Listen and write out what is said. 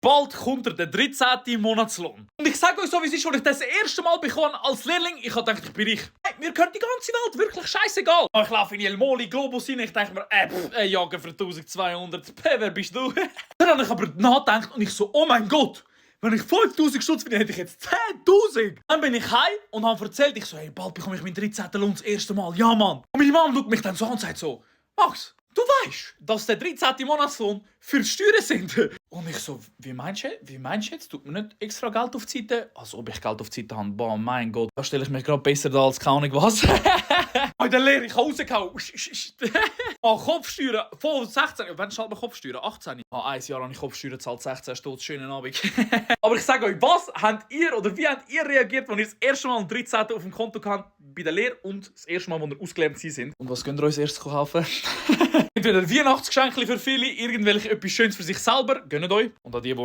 bald kommt der 13. Monatslohn. Und ich sage euch so, wie es ist, als ich das erste Mal bekommen als Lehrling, ich habe gedacht, ich bin reich. Hey, mir gehört die ganze Welt wirklich scheißegal. Ich laufe in El Moli, Globus rein, ich denke mir, jagen für 1200, wer bist du? Dann habe ich aber nachgedacht und ich so, oh mein Gott, wenn ich 5000 Stutz verdiene, hätte ich jetzt 10.000. Dann bin ich heim und habe erzählt, ich so, hey, bald bekomme ich meinen 13. Lohn das erste Mal. Ja, Mann. Und meine Mom schaut mich dann so an und sagt so, Max, du weißt, dass der 13. Monatslohn für die Steuern sind. Und ich so, wie meinst du jetzt? Tut mir nicht extra Geld auf die Seite? Als ob ich Geld auf die Seite habe. Boah, mein Gott. Da stelle ich mich gerade besser da als keine Ahnung was. In der Lehre, ich habe rausgehauen. Kopfsteuern, voll 16. Wann zahlt man Kopfsteuern? 18. Ein Jahr habe ich Kopfsteuern gezahlt, 16 Stutz. Schönen Abend. Aber ich sage euch, wie habt ihr reagiert, als ihr das erste Mal am 13. auf dem Konto habt bei der Lehre und das erste Mal, als ihr ausgelernt sind? Und was könnt ihr euch erst kaufen? Entweder ein Weihnachtsgeschenk für viele, irgendwelche etwas Schönes für sich selber, gönnt euch. Und an die